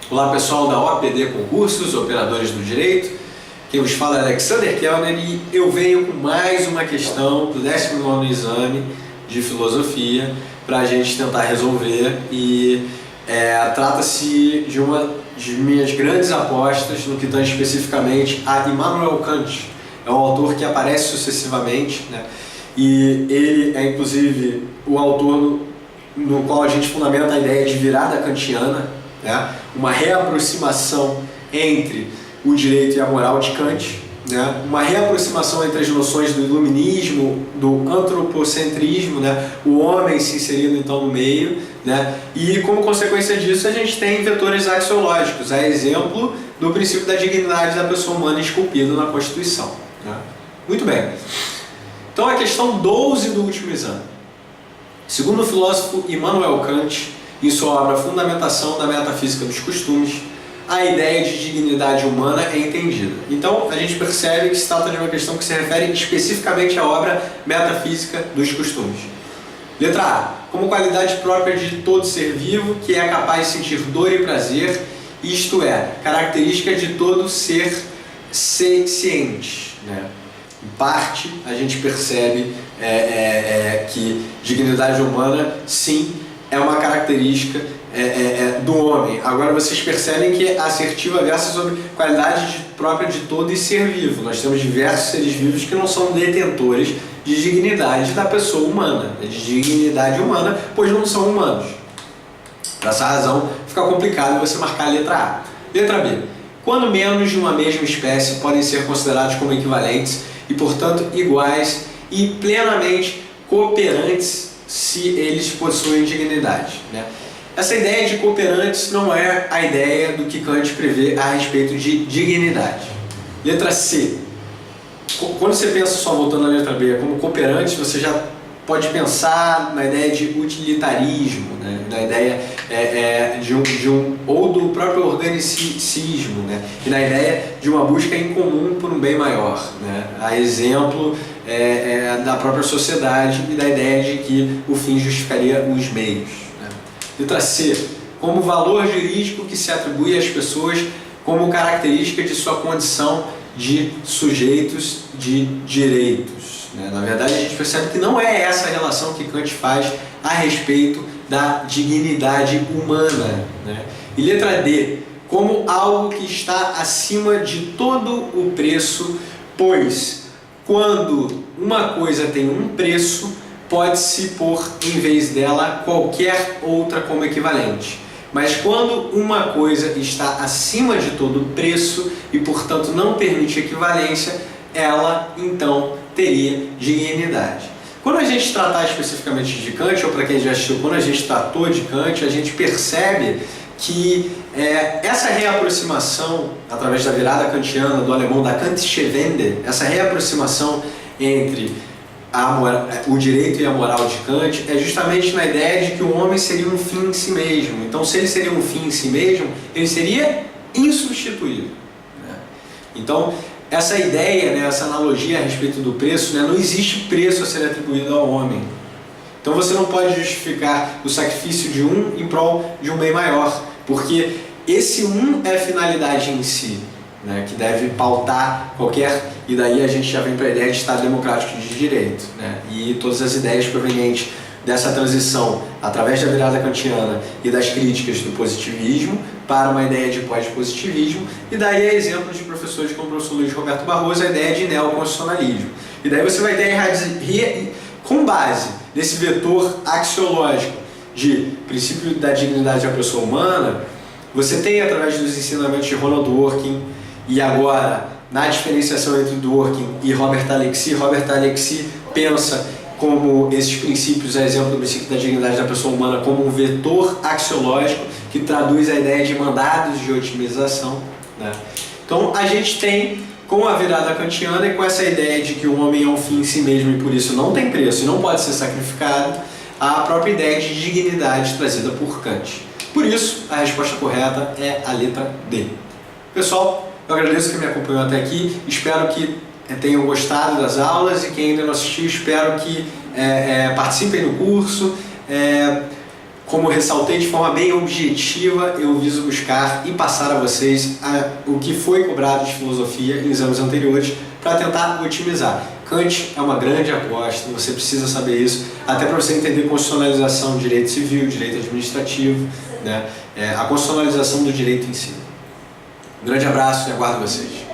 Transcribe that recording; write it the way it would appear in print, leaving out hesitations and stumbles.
Olá pessoal da OPD Concursos, Operadores do Direito, quem vos fala é Alexander Kellner e eu venho com mais uma questão do 19º exame de Filosofia para a gente tentar resolver e trata-se de uma de minhas grandes apostas no que tange especificamente a Immanuel Kant. É um autor que aparece sucessivamente, né? E ele é inclusive o autor no qual a gente fundamenta a ideia de virada kantiana, né? Uma reaproximação entre o direito e a moral de Kant, né? Uma reaproximação entre as noções do iluminismo, do antropocentrismo, né? O homem se inserindo então no meio, né? E como consequência disso a gente tem vetores axiológicos, a exemplo do princípio da dignidade da pessoa humana esculpido na Constituição, né? Muito bem. Então a questão 12 do último exame. Segundo o filósofo Immanuel Kant, em sua obra Fundamentação da Metafísica dos Costumes, a ideia de dignidade humana é entendida. Então, a gente percebe que se trata de uma questão que se refere especificamente à obra Metafísica dos Costumes. Letra A. Como qualidade própria de todo ser vivo, que é capaz de sentir dor e prazer, isto é, característica de todo ser ciente, né? Em parte, a gente percebe que dignidade humana, sim, é uma característica do homem. Agora vocês percebem que a assertiva versa sobre qualidade própria de todo e ser vivo. Nós temos diversos seres vivos que não são detentores de dignidade da pessoa humana, de dignidade humana, pois não são humanos. Por essa razão, fica complicado você marcar a letra A. Letra B. Quando menos de uma mesma espécie podem ser considerados como equivalentes e, portanto, iguais e plenamente cooperantes se eles possuem dignidade, né? Essa ideia de cooperantes não é a ideia do que Kant prevê a respeito de dignidade. Letra C. Quando você pensa, só voltando à letra B, como cooperantes, você já pode pensar na ideia de utilitarismo, né? Na ideia ou do próprio organicismo, né? E na ideia de uma busca em comum por um bem maior, né? A exemplo da própria sociedade e da ideia de que o fim justificaria os meios, né? Letra C. Como valor jurídico que se atribui às pessoas como característica de sua condição de sujeitos de direitos, né? Na verdade, a gente percebe que não é essa a relação que Kant faz a respeito da dignidade humana, né? E letra D. Como algo que está acima de todo o preço, pois quando uma coisa tem um preço, pode-se pôr em vez dela qualquer outra como equivalente. Mas quando uma coisa está acima de todo o preço e, portanto, não permite equivalência, ela, então, teria dignidade. Quando a gente tratar especificamente de Kant, ou para quem já assistiu, quando a gente tratou de Kant, a gente percebe que essa reaproximação, através da virada kantiana do alemão da Kantschewende, essa reaproximação entre o direito e a moral de Kant é justamente na ideia de que o homem seria um fim em si mesmo. Então, se ele seria um fim em si mesmo, ele seria insubstituível, né? Então, essa ideia, né, essa analogia a respeito do preço, né, não existe preço a ser atribuído ao homem. Então você não pode justificar o sacrifício de um em prol de um bem maior, porque esse um é a finalidade em si, né, que deve pautar qualquer... E daí a gente já vem para a ideia de Estado democrático de direito, né, e todas as ideias provenientes dessa transição através da virada kantiana e das críticas do positivismo para uma ideia de pós-positivismo, e daí é exemplo de professores como o professor Luiz Roberto Barroso, a ideia de neoconstitucionalismo. E daí você vai ter, com base nesse vetor axiológico de princípio da dignidade da pessoa humana, você tem, através dos ensinamentos de Ronald Dworkin e agora na diferenciação entre Dworkin e Robert Alexis pensa como esses princípios, a exemplo do princípio da dignidade da pessoa humana, como um vetor axiológico que traduz a ideia de mandados de otimização, né? Então a gente tem, com a virada kantiana e com essa ideia de que o homem é um fim em si mesmo e por isso não tem preço e não pode ser sacrificado, a própria ideia de dignidade trazida por Kant. Por isso, a resposta correta é a letra D. Pessoal, eu agradeço que me acompanhou até aqui, espero que tenham gostado das aulas e quem ainda não assistiu, espero que participem do curso. Como ressaltei de forma bem objetiva, eu viso buscar e passar a vocês o que foi cobrado de filosofia em exames anteriores para tentar otimizar. Kant é uma grande aposta, você precisa saber isso, até para você entender constitucionalização do direito civil, direito administrativo, né? A constitucionalização do direito em si. Um grande abraço e aguardo vocês.